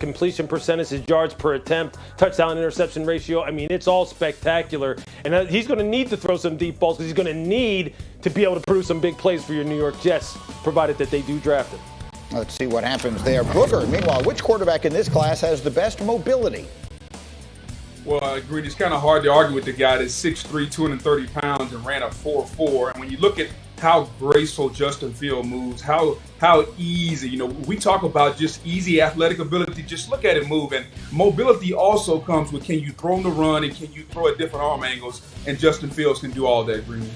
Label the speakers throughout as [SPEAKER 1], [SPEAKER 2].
[SPEAKER 1] completion percentage, his yards per attempt, touchdown interception ratio. I mean, it's all spectacular. And he's going to need to throw some deep balls because he's going to need to be able to produce some big plays for your New York Jets, provided that they do draft him.
[SPEAKER 2] Let's see what happens there. Booger, meanwhile, which quarterback in this class has the best mobility?
[SPEAKER 3] Well, I agree. It's kind of hard to argue with the guy that's 6'3", 230 pounds and ran a 4.4. And when you look at how graceful Justin Fields moves, how easy, we talk about just easy athletic ability. Just look at it move. And mobility also comes with, can you throw on the run and can you throw at different arm angles? And Justin Fields can do all that, Green.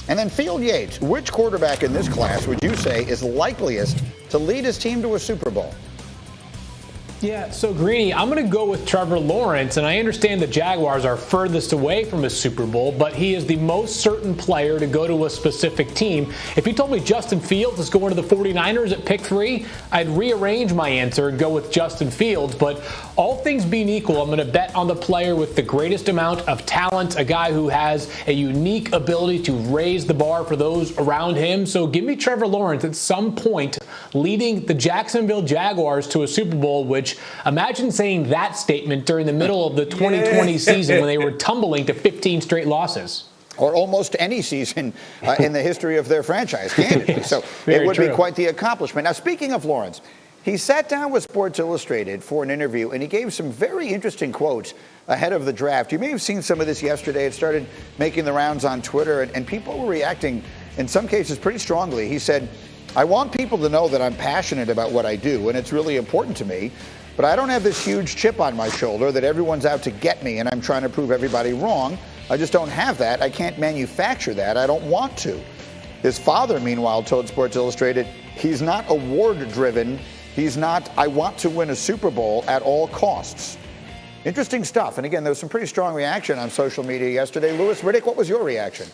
[SPEAKER 2] And then Field Yates, which quarterback in this class would you say is likeliest to lead his team to a Super Bowl?
[SPEAKER 4] Yeah, so Greeny, I'm going to go with Trevor Lawrence, and I understand the Jaguars are furthest away from a Super Bowl, but he is the most certain player to go to a specific team. If you told me Justin Fields is going to the 49ers at pick 3, I'd rearrange my answer and go with Justin Fields, but all things being equal, I'm going to bet on the player with the greatest amount of talent, a guy who has a unique ability to raise the bar for those around him. So give me Trevor Lawrence at some point leading the Jacksonville Jaguars to a Super Bowl, which imagine saying that statement during the middle of the 2020 season when they were tumbling to 15 straight losses.
[SPEAKER 2] Or almost any season in the history of their franchise, candidly.
[SPEAKER 4] Yes,
[SPEAKER 2] so it would be quite the accomplishment. Now, speaking of Lawrence, he sat down with Sports Illustrated for an interview, and he gave some very interesting quotes ahead of the draft. You may have seen some of this yesterday. It started making the rounds on Twitter, and people were reacting, in some cases, pretty strongly. He said, I want people to know that I'm passionate about what I do, and it's really important to me. But I don't have this huge chip on my shoulder that everyone's out to get me and I'm trying to prove everybody wrong. I just don't have that. I can't manufacture that. I don't want to. His father, meanwhile, told Sports Illustrated he's not award-driven. He's not, I want to win a Super Bowl at all costs. Interesting stuff. And again, there was some pretty strong reaction on social media yesterday. Louis Riddick, what was your reaction?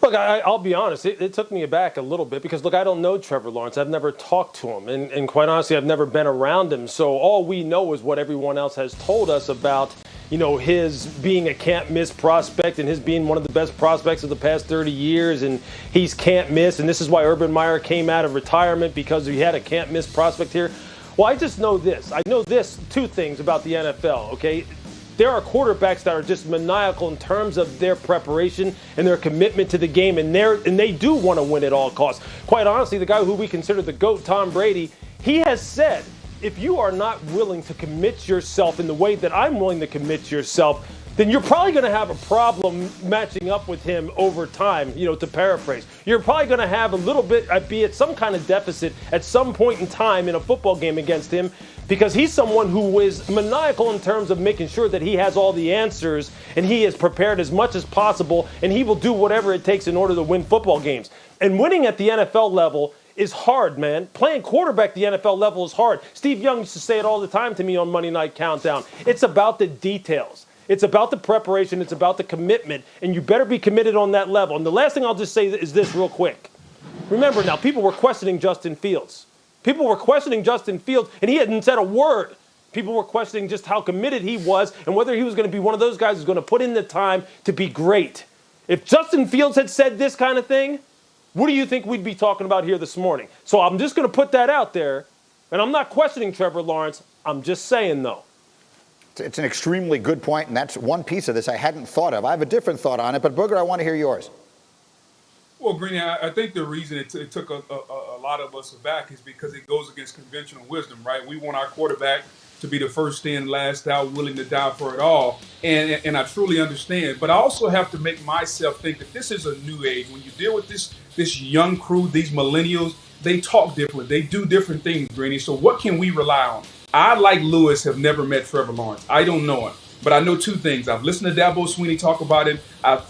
[SPEAKER 1] Look, I'll be honest. It took me aback a little bit because, look, I don't know Trevor Lawrence. I've never talked to him. And quite honestly, I've never been around him. So all we know is what everyone else has told us about, his being a can't-miss prospect and his being one of the best prospects of the past 30 years. And he's can't-miss. And this is why Urban Meyer came out of retirement, because he had a can't-miss prospect here. Well, I just know this. I know two things about the NFL, okay? There are quarterbacks that are just maniacal in terms of their preparation and their commitment to the game, and they do want to win at all costs. Quite honestly, the guy who we consider the GOAT, Tom Brady, he has said, if you are not willing to commit yourself in the way that I'm willing to commit yourself, then you're probably going to have a problem matching up with him over time, to paraphrase. You're probably going to have a little bit, be it some kind of deficit at some point in time in a football game against him, because he's someone who is maniacal in terms of making sure that he has all the answers and he is prepared as much as possible, and he will do whatever it takes in order to win football games. And winning at the NFL level is hard, man. Playing quarterback at the NFL level is hard. Steve Young used to say it all the time to me on Monday Night Countdown. It's about the details. It's about the preparation. It's about the commitment. And you better be committed on that level. And the last thing I'll just say is this real quick. Remember now, people were questioning Justin Fields. People were questioning Justin Fields, and he hadn't said a word. People were questioning just how committed he was and whether he was going to be one of those guys who's going to put in the time to be great. If Justin Fields had said this kind of thing, what do you think we'd be talking about here this morning? So I'm just going to put that out there, and I'm not questioning Trevor Lawrence. I'm just saying, though.
[SPEAKER 2] It's an extremely good point, and that's one piece of this I hadn't thought of. I have a different thought on it, but Booger, I want to hear yours.
[SPEAKER 3] Well, Greeny, I think the reason it took a lot of us aback is because it goes against conventional wisdom, right? We want our quarterback to be the first in, last out, willing to die for it all. And I truly understand. But I also have to make myself think that this is a new age. When you deal with this young crew, these millennials, they talk differently. They do different things, Greeny. So what can we rely on? I, like Lewis, have never met Trevor Lawrence. I don't know him. But I know two things. I've listened to Dabo Swinney talk about it. I've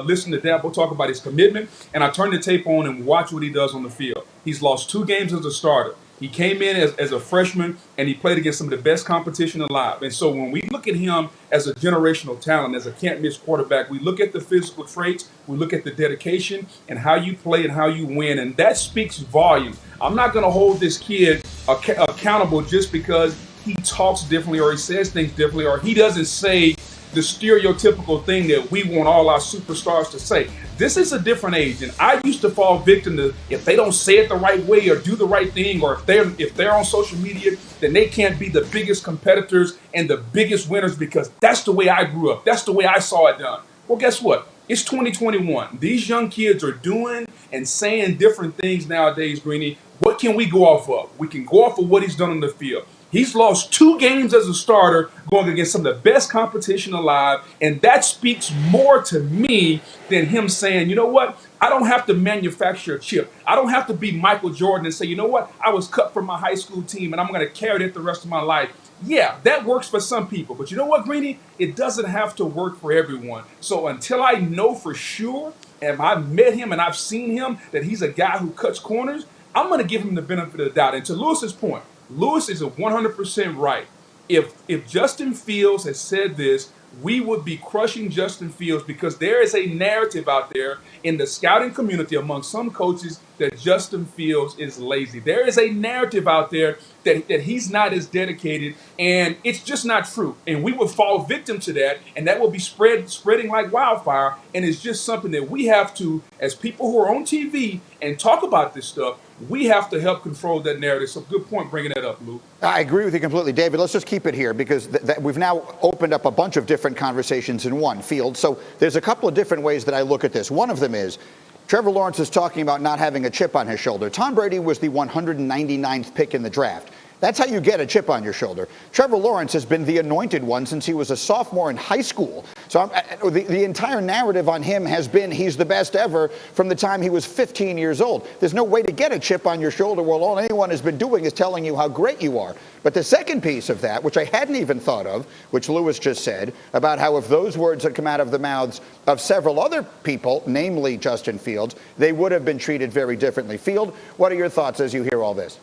[SPEAKER 3] listened to Dabo talk about his commitment, and I turned the tape on and watch what he does on the field. He's lost 2 games as a starter. He came in as a freshman, and he played against some of the best competition alive. And so when we look at him as a generational talent, as a can't-miss quarterback, we look at the physical traits, we look at the dedication, and how you play and how you win, and that speaks volume. I'm not going to hold this kid accountable just because he talks differently or he says things differently or he doesn't say the stereotypical thing that we want all our superstars to say. This is a different age, and I used to fall victim to if they don't say it the right way or do the right thing, or if they're on social media, then they can't be the biggest competitors and the biggest winners because that's the way I grew up. That's the way I saw it done. Well, guess what? It's 2021. These young kids are doing and saying different things nowadays, Greeny. What can we go off of? We can go off of what he's done on the field. He's lost 2 games as a starter going against some of the best competition alive, and that speaks more to me than him saying, you know what, I don't have to manufacture a chip. I don't have to be Michael Jordan and say, you know what, I was cut from my high school team and I'm going to carry it the rest of my life. Yeah, that works for some people, but you know what, Greeny? It doesn't have to work for everyone. So until I know for sure, and I've met him and I've seen him, that he's a guy who cuts corners, I'm going to give him the benefit of the doubt. And to Lewis's point, Lewis is 100% right. If Justin Fields had said this, we would be crushing Justin Fields because there is a narrative out there in the scouting community among some coaches that Justin Fields is lazy. There is a narrative out there that he's not as dedicated, and it's just not true. And we would fall victim to that, and that will be spreading like wildfire. And it's just something that we have to, as people who are on TV and talk about this stuff, we have to help control that narrative. So good point bringing that up, Lou.
[SPEAKER 2] I agree with you completely, David. Let's just keep it here because we've now opened up a bunch of different conversations in one field. So there's a couple of different ways that I look at this. One of them is Trevor Lawrence is talking about not having a chip on his shoulder. Tom Brady was the 199th pick in the draft. That's how you get a chip on your shoulder. Trevor Lawrence has been the anointed one since he was a sophomore in high school. So the entire narrative on him has been he's the best ever from the time he was 15 years old. There's no way to get a chip on your shoulder while all anyone has been doing is telling you how great you are. But the second piece of that, which I hadn't even thought of, which Lewis just said, about how if those words had come out of the mouths of several other people, namely Justin Fields, they would have been treated very differently. Field, what are your thoughts as you hear all this?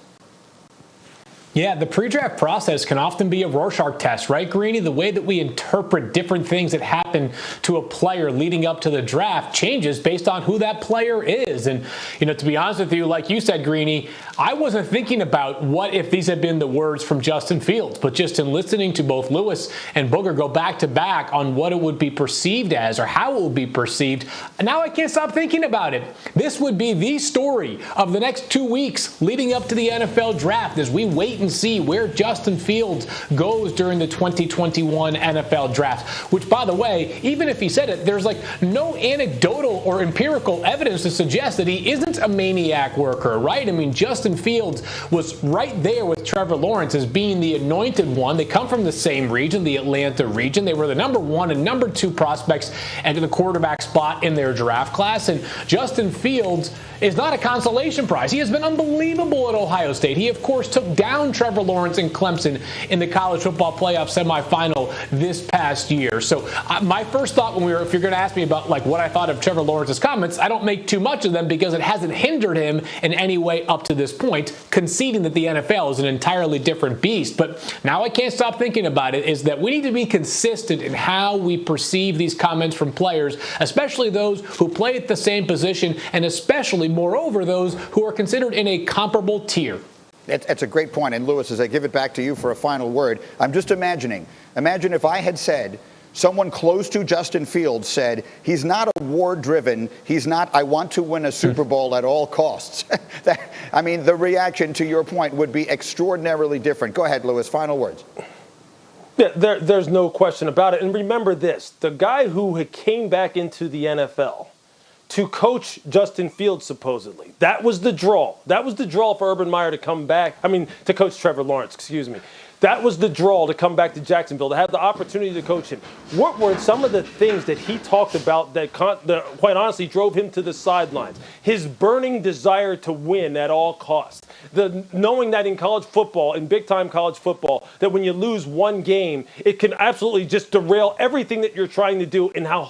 [SPEAKER 4] Yeah, the pre-draft process can often be a Rorschach test, right, Greeny? The way that we interpret different things that happen to a player leading up to the draft changes based on who that player is. And, you know, to be honest with you, like you said, Greeny, I wasn't thinking about what if these had been the words from Justin Fields, but just in listening to both Lewis and Booger go back to back on what it would be perceived as or how it would be perceived, now I can't stop thinking about it. This would be the story of the next 2 weeks leading up to the NFL draft as we wait and see where Justin Fields goes during the 2021 NFL draft, which, by the way, even if he said it, there's like no anecdotal or empirical evidence to suggest that he isn't a maniac worker, right? I mean, Justin Fields was right there with Trevor Lawrence as being the anointed one. They come from the same region, the Atlanta region. They were the number 1 and number 2 prospects at the quarterback spot in their draft class. And Justin Fields is not a consolation prize. He has been unbelievable at Ohio State. He, of course, took down Trevor Lawrence and Clemson in the college football playoff semifinal this past year. So my first thought if you're going to ask me about like what I thought of Trevor Lawrence's comments, I don't make too much of them because it hasn't hindered him in any way up to this point, conceding that the NFL is an entirely different beast. But now I can't stop thinking about it, is that we need to be consistent in how we perceive these comments from players, especially those who play at the same position and especially, moreover, those who are considered in a comparable tier.
[SPEAKER 2] That's a great point. And Lewis, as I give it back to you for a final word, I'm just imagine if I had said, someone close to Justin Fields said, he's not award-driven, he's not, I want to win a Super Bowl at all costs. The reaction, to your point, would be extraordinarily different. Go ahead, Lewis, final words.
[SPEAKER 1] Yeah, there's no question about it. And remember this, the guy who came back into the NFL to coach Justin Fields, supposedly. That was the draw. That was the draw for Urban Meyer to come back. To coach Trevor Lawrence, excuse me. That was the draw to come back to Jacksonville, to have the opportunity to coach him. What were some of the things that he talked about that quite honestly drove him to the sidelines? His burning desire to win at all costs. Knowing that in college football, in big-time college football, that when you lose one game, it can absolutely just derail everything that you're trying to do and how